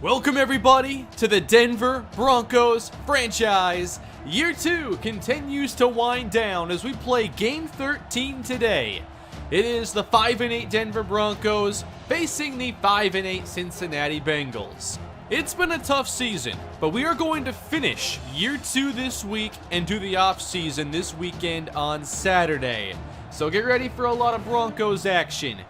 Welcome everybody to the Denver Broncos franchise. Year 2 continues to wind down as we play Game 13 today. It is the 5-8 Denver Broncos facing the 5-8 Cincinnati Bengals. It's been a tough season, but we are going to finish Year 2 this week and do the off-season this weekend on Saturday. So get ready for a lot of Broncos action.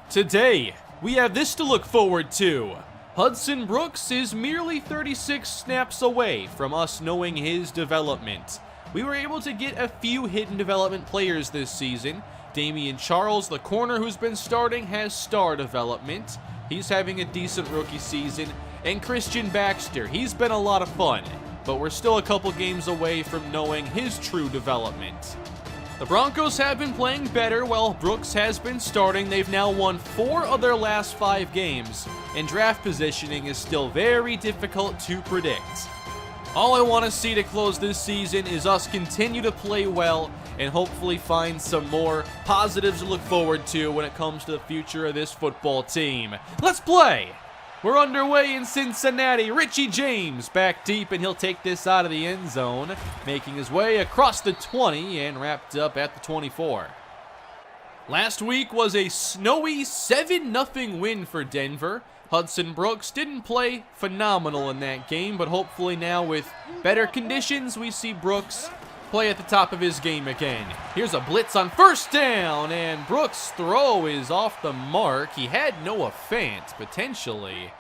Today, we have this to look forward to. Hudson Brooks is merely 36 snaps away from us knowing his development. We were able to get a few hidden development players this season. Damian Charles, the corner who's been starting, has star development. He's having a decent rookie season. And Christian Baxter, he's been a lot of fun, but we're still a couple games away from knowing his true development. The Broncos have been playing better while Brooks has been starting. They've now won 4 of their last 5 games, and draft positioning is still very difficult to predict. All I want to see to close this season is us continue to play well and hopefully find some more positives to look forward to when it comes to the future of this football team. Let's play! We're underway in Cincinnati. Richie James back deep, and he'll take this out of the end zone, making his way across the 20 and wrapped up at the 24. Last week was a snowy 7-0 win for Denver. Hudson Brooks didn't play phenomenal in that game, but hopefully now with better conditions, we see Brooks play at the top of his game again. Here's a blitz on first down, and Brooks' throw is off the mark. He had Noah Fant, potentially,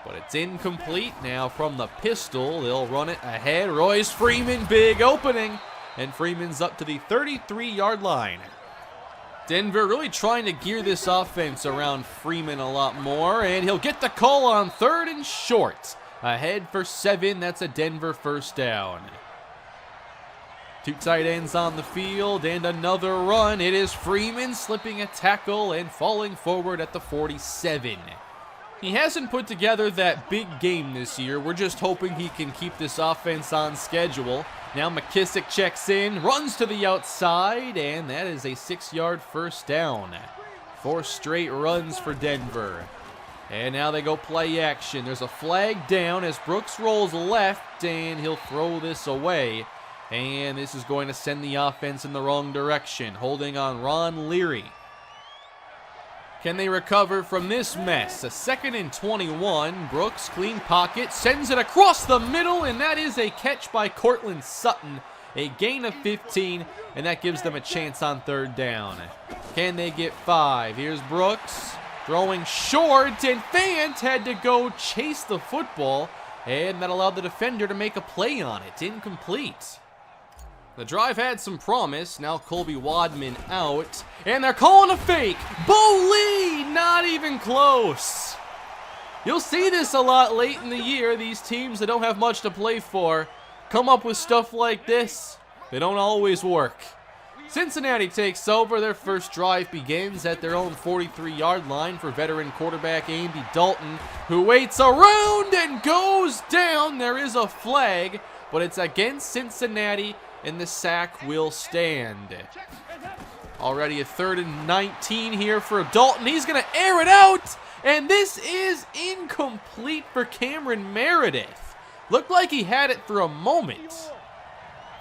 but it's incomplete. Now from the pistol, they'll run it ahead. Royce Freeman, big opening, and Freeman's up to the 33-yard line. Denver really trying to gear this offense around Freeman a lot more, and he'll get the call on 3rd and short. Ahead for 7, that's a Denver first down. 2 tight ends on the field, and another run. It is Freeman slipping a tackle and falling forward at the 47. He hasn't put together that big game this year. We're just hoping he can keep this offense on schedule. Now McKissick checks in, runs to the outside, and that is a 6-yard first down. 4 straight runs for Denver. And now they go play action. There's a flag down as Brooks rolls left, and he'll throw this away. And this is going to send the offense in the wrong direction, holding on Ron Leary. Can they recover from this mess? A 2nd and 21. Brooks, clean pocket, sends it across the middle, and that is a catch by Cortland Sutton. A gain of 15, and that gives them a chance on 3rd down. Can they get 5? Here's Brooks, throwing short, and Fant had to go chase the football, and that allowed the defender to make a play on it. Incomplete. The drive had some promise. Now Colby Wadman out, and they're calling a fake. Bo Lee, not even close. You'll see this a lot late in the year. These teams that don't have much to play for come up with stuff like this. They don't always work. Cincinnati takes over. Their first drive begins at their own 43-yard line for veteran quarterback Andy Dalton, who waits around and goes down. There is a flag, but it's against Cincinnati, and the sack will stand. Already a 3rd and 19 here for Dalton. He's going to air it out, and this is incomplete for Cameron Meredith. Looked like he had it for a moment.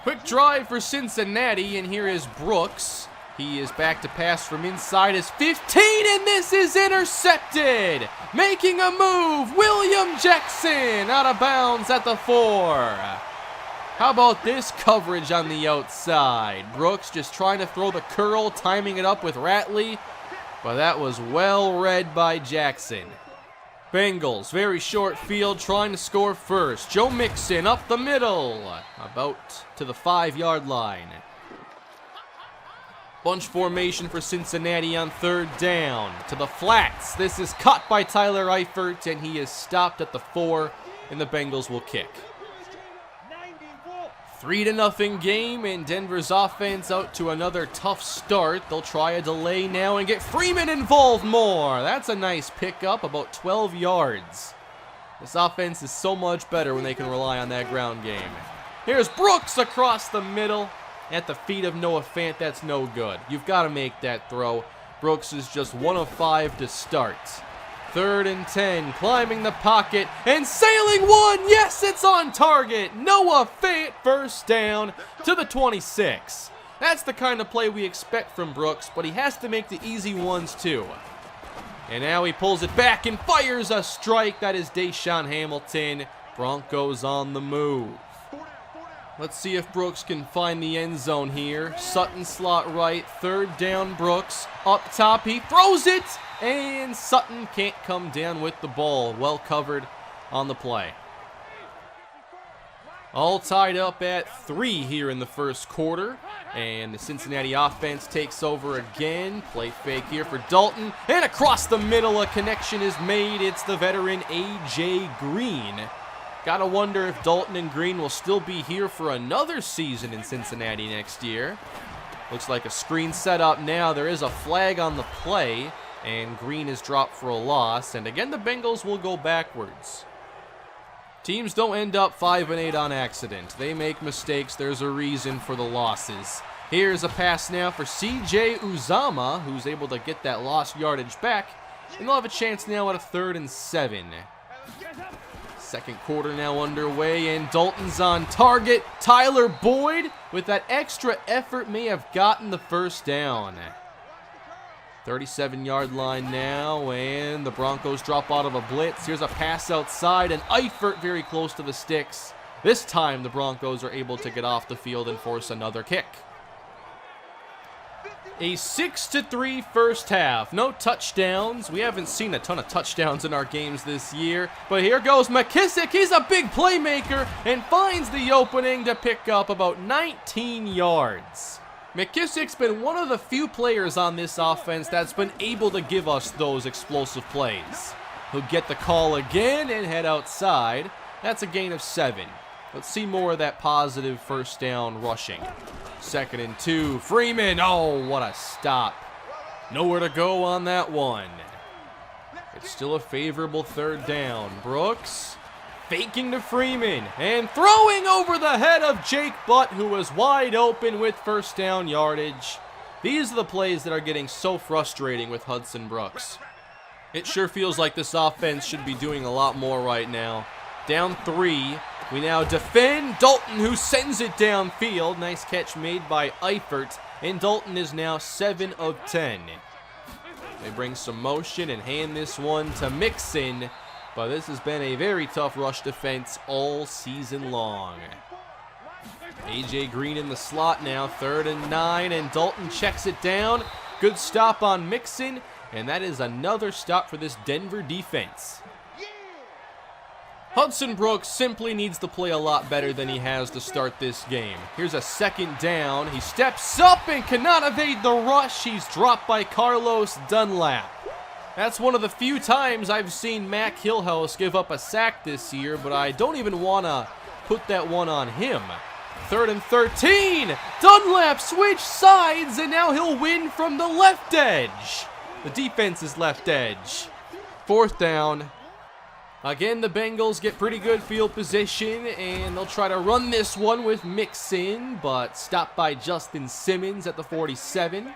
Quick drive for Cincinnati, and here is Brooks. He is back to pass from inside his 15, and this is intercepted. Making a move, William Jackson out of bounds at the 4. How about this coverage on the outside? Brooks just trying to throw the curl, timing it up with Ratley, but that was well read by Jackson. Bengals, very short field, trying to score first. Joe Mixon up the middle, about to the 5-yard line. Bunch formation for Cincinnati on 3rd down. To the flats. This is caught by Tyler Eifert, and he is stopped at the 4, and the Bengals will kick. 3-0 game, and Denver's offense out to another tough start. They'll try a delay now and get Freeman involved more. That's a nice pickup, about 12 yards. This offense is so much better when they can rely on that ground game. Here's Brooks across the middle at the feet of Noah Fant. That's no good. You've got to make that throw. Brooks is just 1 of 5 to start. 3rd and 10, climbing the pocket and sailing one. Yes, it's on target. Noah Fant, first down to the 26. That's the kind of play we expect from Brooks, but he has to make the easy ones too. And now he pulls it back and fires a strike. That is Deshaun Hamilton. Broncos on the move. Let's see if Brooks can find the end zone here. Sutton slot right, 3rd down Brooks. Up top, he throws it, and Sutton can't come down with the ball. Well covered on the play. All tied up at 3 here in the first quarter. And the Cincinnati offense takes over again. Play fake here for Dalton. And across the middle, a connection is made. It's the veteran A.J. Green. Gotta wonder if Dalton and Green will still be here for another season in Cincinnati next year. Looks like a screen set up now. There is a flag on the play, and Green is dropped for a loss. And again, the Bengals will go backwards. Teams don't end up 5-8 on accident. They make mistakes. There's a reason for the losses. Here's a pass now for C.J. Uzomah, who's able to get that lost yardage back. And they'll have a chance now at a 3rd and 7. Second quarter now underway, and Dalton's on target. Tyler Boyd, with that extra effort, may have gotten the first down. 37-yard line now, and the Broncos drop out of a blitz. Here's a pass outside, and Eifert very close to the sticks. This time, the Broncos are able to get off the field and force another kick. A 6-3 first half. No touchdowns. We haven't seen a ton of touchdowns in our games this year. But here goes McKissick. He's a big playmaker and finds the opening to pick up about 19 yards. McKissick's been one of the few players on this offense that's been able to give us those explosive plays. He'll get the call again and head outside. That's a gain of 7. Let's see more of that positive first down rushing. 2nd and 2. Freeman. Oh, what a stop. Nowhere to go on that one. It's still a favorable 3rd down. Brooks faking to Freeman and throwing over the head of Jake Butt, who was wide open with first down yardage. These are the plays that are getting so frustrating with Hudson Brooks. It sure feels like this offense should be doing a lot more right now. Down 3. We now defend Dalton, who sends it downfield. Nice catch made by Eifert, and Dalton is now 7 of 10. They bring some motion and hand this one to Mixon, but this has been a very tough rush defense all season long. A.J. Green in the slot now, 3rd and 9, and Dalton checks it down. Good stop on Mixon, and that is another stop for this Denver defense. Hudson Brooks simply needs to play a lot better than he has to start this game. Here's a 2nd down. He steps up and cannot evade the rush. He's dropped by Carlos Dunlap. That's one of the few times I've seen Mac Hillhouse give up a sack this year, but I don't even want to put that one on him. 3rd and 13. Dunlap switched sides, and now he'll win from the left edge. The defense is left edge. 4th down. Again, the Bengals get pretty good field position, and they'll try to run this one with Mixon, but stopped by Justin Simmons at the 47.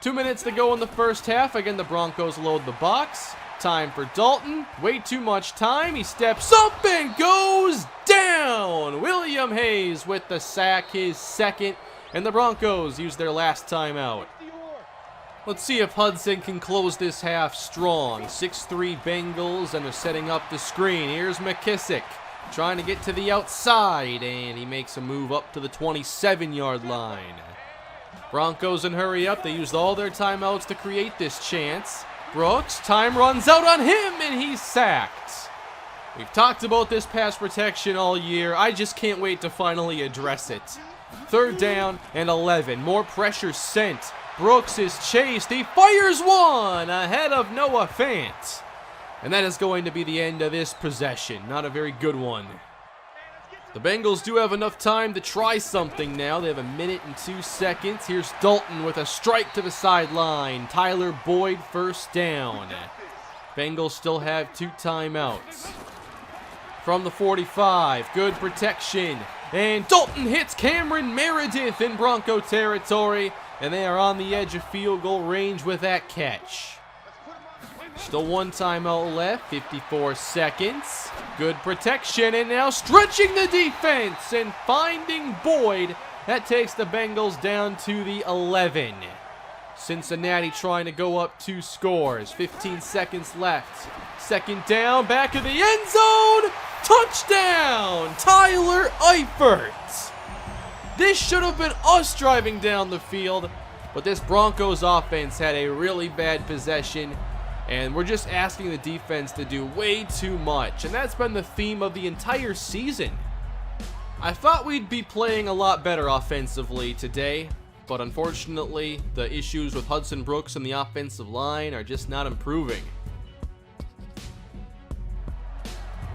2 minutes to go in the first half. Again, the Broncos load the box. Time for Dalton. Way too much time. He steps up and goes down. William Hayes with the sack, his 2nd, and the Broncos use their last timeout. Let's see if Hudson can close this half strong. 6-3 Bengals, and they're setting up the screen. Here's McKissick trying to get to the outside, and he makes a move up to the 27-yard line. Broncos in hurry up. They used all their timeouts to create this chance. Brooks, time runs out on him, and he's sacked. We've talked about this pass protection all year. I just can't wait to finally address it. 3rd down and 11. More pressure sent. Brooks is chased. He fires one ahead of Noah Fant. And that is going to be the end of this possession. Not a very good one. The Bengals do have enough time to try something now. They have 1 minute and 2 seconds. Here's Dalton with a strike to the sideline. Tyler Boyd, first down. Bengals still have 2 timeouts. From the 45, good protection. And Dalton hits Cameron Meredith in Bronco territory. And they are on the edge of field goal range with that catch. Still one timeout left, 54 seconds. Good protection, and now stretching the defense and finding Boyd. That takes the Bengals down to the 11. Cincinnati trying to go up 2 scores. 15 seconds left. Second down, back of the end zone. Touchdown, Tyler Eifert. This should have been us driving down the field, but this Broncos offense had a really bad possession, and we're just asking the defense to do way too much, and that's been the theme of the entire season. I thought we'd be playing a lot better offensively today, but unfortunately, the issues with Hudson Brooks and the offensive line are just not improving.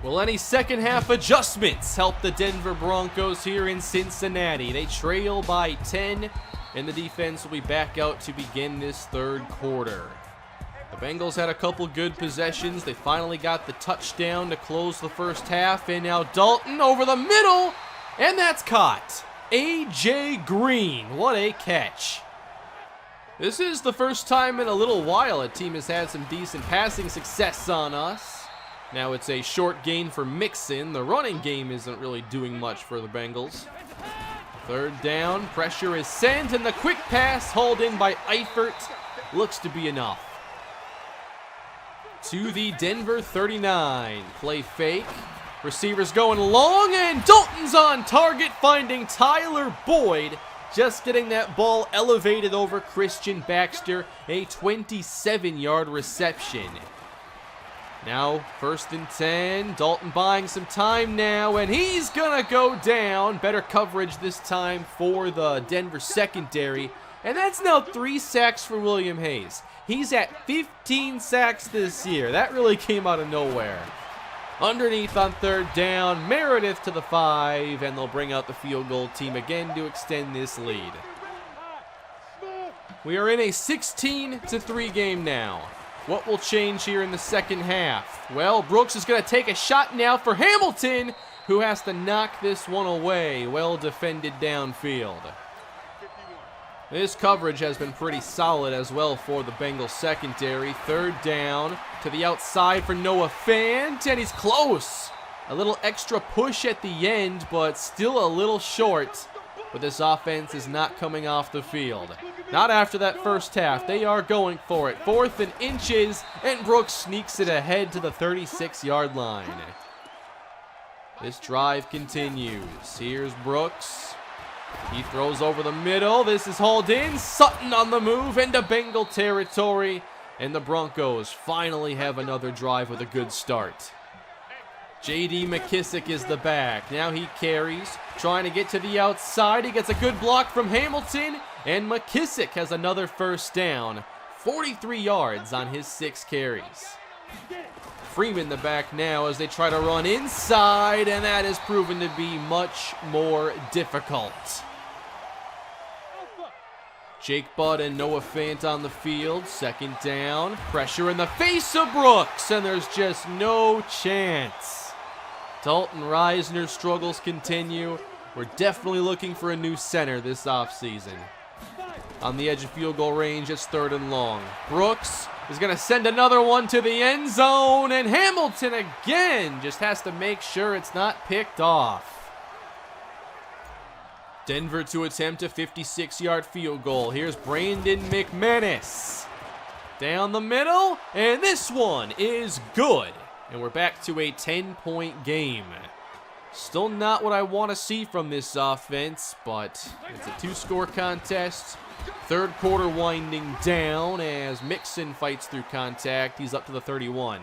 Will any second half adjustments help the Denver Broncos here in Cincinnati? They trail by 10, and the defense will be back out to begin this third quarter. The Bengals had a couple good possessions. They finally got the touchdown to close the first half, and now Dalton over the middle, and that's caught. A.J. Green, what a catch. This is the first time in a little while a team has had some decent passing success on us. Now it's a short gain for Mixon. The running game isn't really doing much for the Bengals. Third down, pressure is sent, and the quick pass hauled in by Eifert looks to be enough. To the Denver 39. Play fake. Receivers going long, and Dalton's on target, finding Tyler Boyd. Just getting that ball elevated over Christian Baxter. A 27-yard reception. Now, 1st and 10. Dalton buying some time now, and he's going to go down. Better coverage this time for the Denver secondary. And that's now 3 sacks for William Hayes. He's at 15 sacks this year. That really came out of nowhere. Underneath on 3rd down, Meredith to the 5, and they'll bring out the field goal team again to extend this lead. We are in a 16-3 game now. What will change here in the second half? Well, Brooks is going to take a shot now for Hamilton, who has to knock this one away. Well defended downfield. This coverage has been pretty solid as well for the Bengals secondary. 3rd down to the outside for Noah Fant, and he's close. A little extra push at the end, but still a little short. But this offense is not coming off the field. Not after that first half. They are going for it. 4th and inches, and Brooks sneaks it ahead to the 36-yard line. This drive continues. Here's Brooks. He throws over the middle. This is hauled in. Sutton on the move into Bengal territory. And the Broncos finally have another drive with a good start. J.D. McKissick is the back. Now he carries, trying to get to the outside. He gets a good block from Hamilton, and McKissick has another first down. 43 yards on his 6 carries. Freeman the back now as they try to run inside, and that has proven to be much more difficult. Jake Butt and Noah Fant on the field. 2nd down. Pressure in the face of Brooks, and there's just no chance. Dalton Reisner's struggles continue. We're definitely looking for a new center this offseason. On the edge of field goal range, it's 3rd and long. Brooks is going to send another one to the end zone, and Hamilton again just has to make sure it's not picked off. Denver to attempt a 56-yard field goal. Here's Brandon McManus. Down the middle, and this one is good. And we're back to a 10-point game. Still not what I want to see from this offense, but it's a 2-score contest. 3rd quarter winding down as Mixon fights through contact. He's up to the 31.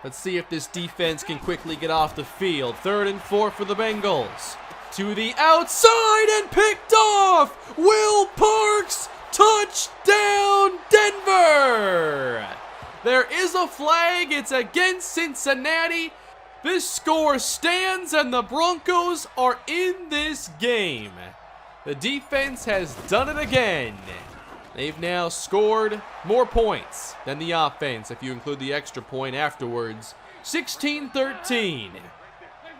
Let's see if this defense can quickly get off the field. 3rd and 4 for the Bengals. To the outside and picked off! Will Parks! Touchdown, Denver! There is a flag. It's against Cincinnati. This score stands, and the Broncos are in this game. The defense has done it again. They've now scored more points than the offense, if you include the extra point afterwards. 16-13.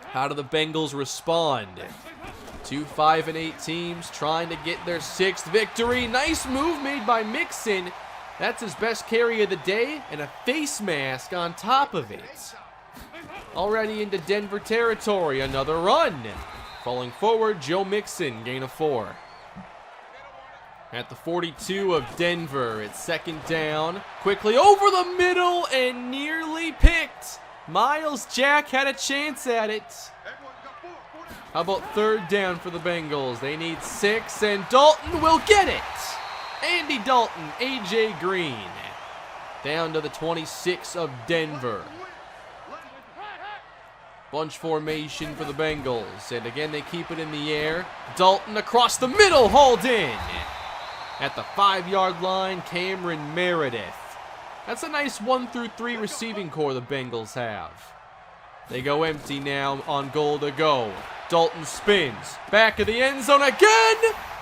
How do the Bengals respond? 2 5-8 teams trying to get their 6th victory. Nice move made by Mixon. That's his best carry of the day, and a face mask on top of it. Already into Denver territory, another run. Falling forward, Joe Mixon, gain of 4. At the 42 of Denver, it's second down. Quickly over the middle and nearly picked. Myles Jack had a chance at it. How about third down for the Bengals? They need 6, and Dalton will get it. Andy Dalton, A.J. Green. Down to the 26 of Denver. Bunch formation for the Bengals. And again, they keep it in the air. Dalton across the middle, hauled in. At the 5-yard line, Cameron Meredith. That's a nice 1 through 3 receiving core the Bengals have. They go empty now on goal to go. Dalton spins. Back of the end zone again.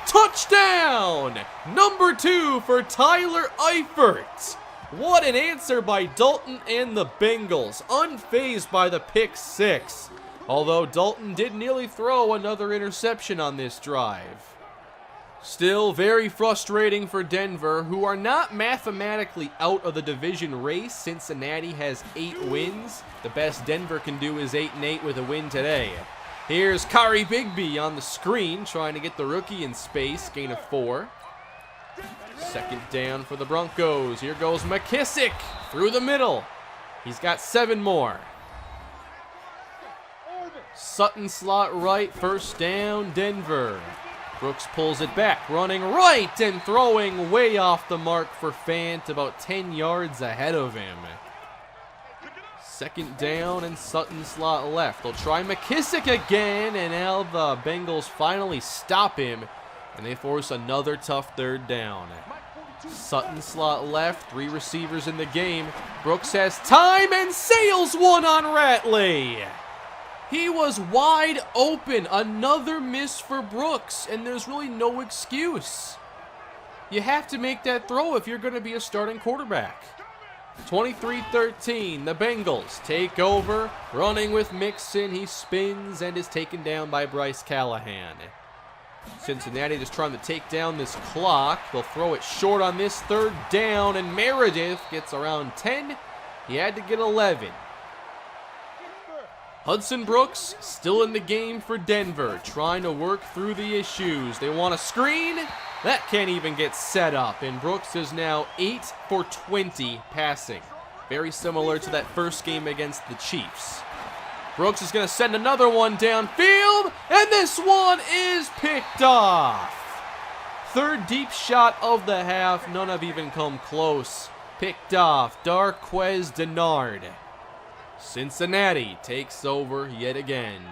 Touchdown! Number 2 for Tyler Eifert. What an answer by Dalton and the Bengals. Unfazed by the pick 6. Although Dalton did nearly throw another interception on this drive. Still very frustrating for Denver, who are not mathematically out of the division race. Cincinnati has 8 wins. The best Denver can do is 8-8 with a win today. Here's Kari Bigby on the screen, trying to get the rookie in space, gain of 4. Second down for the Broncos. Here goes McKissick through the middle. He's got 7 more. Sutton slot right, first down, Denver. Brooks pulls it back, running right and throwing way off the mark for Fant, about 10 yards ahead of him. Second down and Sutton slot left. They'll try McKissick again, and now the Bengals finally stop him, and they force another tough third down. Sutton slot left, 3 receivers in the game. Brooks has time and sails one on Ratley. He was wide open. Another miss for Brooks, and there's really no excuse. You have to make that throw if you're going to be a starting quarterback. 23-13, the Bengals take over. Running with Mixon, he spins and is taken down by Bryce Callahan. Cincinnati just trying to take down this clock. They'll throw it short on this third down, and Meredith gets around 10. He had to get 11. Hudson Brooks still in the game for Denver, trying to work through the issues. They want a screen. That can't even get set up, and Brooks is now 8 for 20 passing. Very similar to that first game against the Chiefs. Brooks is going to send another one downfield, and this one is picked off. Third deep shot of the half. None have even come close. Picked off. Darquez Denard. Cincinnati takes over yet again.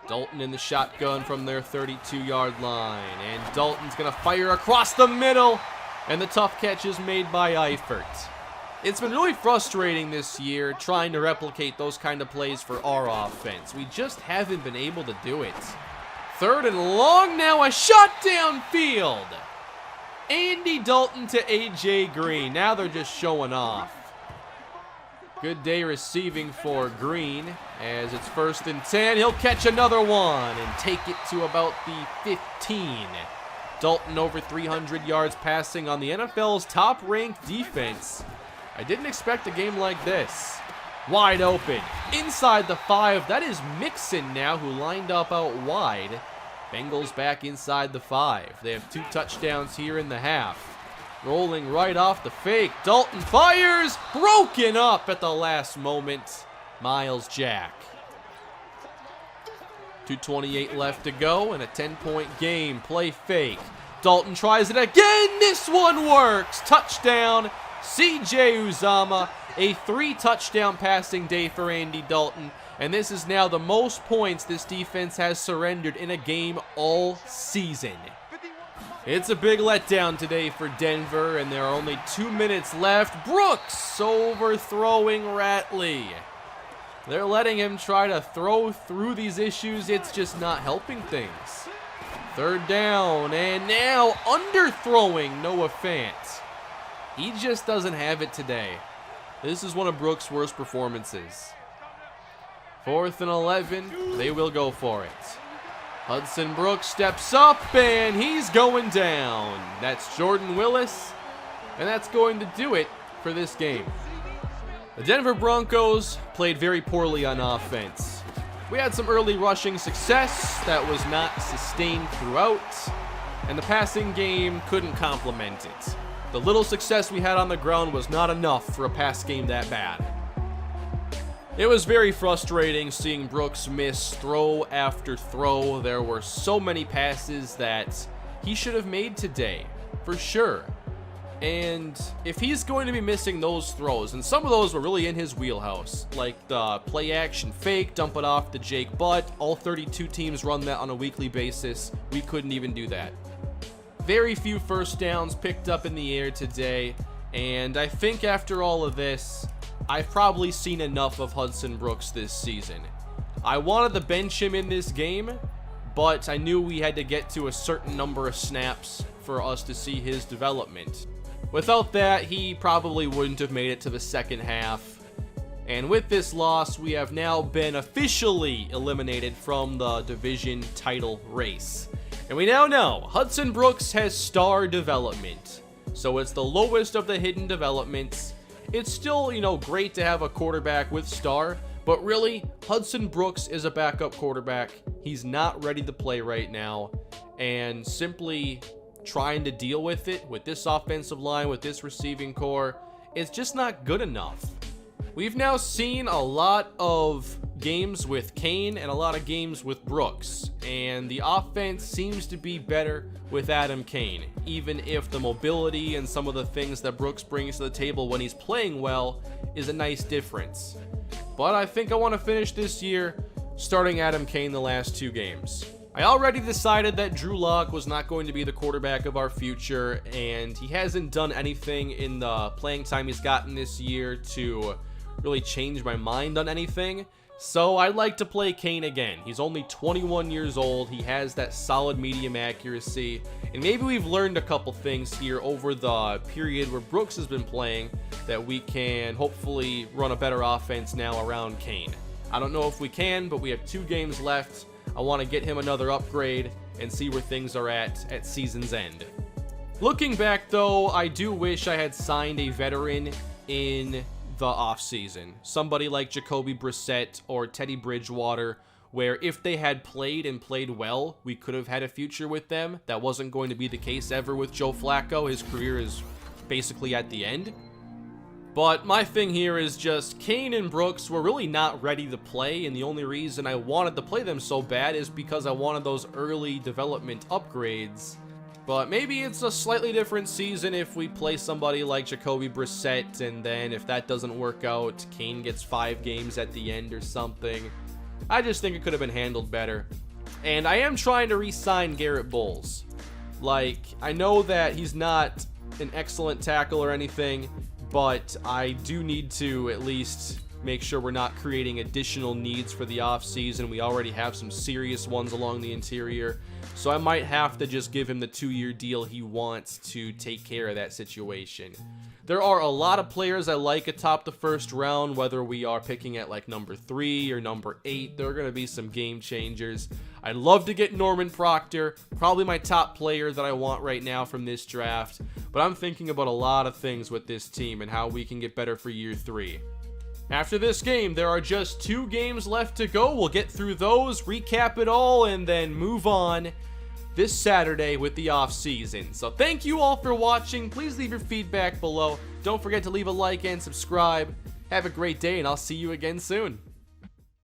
Dalton in the shotgun from their 32-yard line. And Dalton's going to fire across the middle. And the tough catch is made by Eifert. It's been really frustrating this year trying to replicate those kind of plays for our offense. We just haven't been able to do it. Third and long now, a shot downfield. Andy Dalton to A.J. Green. Now they're just showing off. Good day receiving for Green as it's 1st and 10. He'll catch another one and take it to about the 15. Dalton over 300 yards passing on the NFL's top-ranked defense. I didn't expect a game like this. Wide open, inside the 5. That is Mixon now, who lined up out wide. Bengals back inside the 5. They have 2 touchdowns here in the half. Rolling right off the fake. Dalton fires. Broken up at the last moment. Myles Jack. 2:28 left to go and a 10-point game. Play fake. Dalton tries it again. This one works. Touchdown. C.J. Uzomah. A 3-touchdown passing day for Andy Dalton. And this is now the most points this defense has surrendered in a game all season. It's a big letdown today for Denver, and there are only 2 minutes left. Brooks overthrowing Ratley. They're letting him try to throw through these issues. It's just not helping things. Third down, and now underthrowing Noah Fant. He just doesn't have it today. This is one of Brooks' worst performances. 4th and 11, they will go for it. Hudson Brooks steps up, and he's going down. That's Jordan Willis. And that's going to do it for this game. The Denver Broncos played very poorly on offense. We had some early rushing success that was not sustained throughout, and the passing game couldn't complement it. The little success we had on the ground was not enough for a pass game that bad. It was very frustrating seeing Brooks miss throw after throw. There were so many passes that he should have made today, for sure. And if he's going to be missing those throws, and some of those were really in his wheelhouse, like the play action fake, dump it off to Jake Butt, all 32 teams run that on a weekly basis. We couldn't even do that. Very few first downs picked up in the air today, and I think after all of this, I've probably seen enough of Hudson Brooks this season. I wanted to bench him in this game, but I knew we had to get to a certain number of snaps for us to see his development. Without that, he probably wouldn't have made it to the second half. And with this loss, we have now been officially eliminated from the division title race. And we now know Hudson Brooks has star development. So it's the lowest of the hidden developments. It's still, great to have a quarterback with star, but really, Hudson Brooks is a backup quarterback. He's not ready to play right now, and simply trying to deal with it with this offensive line, with this receiving core, it's just not good enough. We've now seen a lot of games with Kane and a lot of games with Brooks, and the offense seems to be better with Adam Kane, even if the mobility and some of the things that Brooks brings to the table when he's playing well is a nice difference. But I think I want to finish this year starting Adam Kane the last 2 games. I already decided that Drew Lock was not going to be the quarterback of our future, and he hasn't done anything in the playing time he's gotten this year to really change my mind on anything. So I'd like to play Kane again. He's only 21 years old. He has that solid medium accuracy, and maybe we've learned a couple things here over the period where Brooks has been playing that we can hopefully run a better offense now around Kane. I don't know if we can, but we have 2 games left. I want to get him another upgrade and see where things are at season's end. Looking back though, I do wish I had signed a veteran in the offseason. Somebody like Jacoby Brissett or Teddy Bridgewater, where if they had played and played well, we could have had a future with them. That wasn't going to be the case ever with Joe Flacco. His career is basically at the end. But my thing here is just Kane and Brooks were really not ready to play, and the only reason I wanted to play them so bad is because I wanted those early development upgrades. But maybe it's a slightly different season if we play somebody like Jacoby Brissett, and then if that doesn't work out, Kane gets 5 games at the end or something. I just think it could have been handled better. And I am trying to re-sign Garrett Bowles. I know that he's not an excellent tackle or anything, but I do need to at least make sure we're not creating additional needs for the offseason. We already have some serious ones along the interior, so I might have to just give him the 2-year deal he wants to take care of that situation. There are a lot of players I like atop the first round, whether we are picking at number 3 or number 8. There are going to be some game changers. I'd love to get Norman Proctor, probably my top player that I want right now from this draft, but I'm thinking about a lot of things with this team and how we can get better for year 3. After this game, there are just 2 games left to go. We'll get through those, recap it all, and then move on this Saturday with the off-season. So thank you all for watching. Please leave your feedback below. Don't forget to leave a like and subscribe. Have a great day, and I'll see you again soon.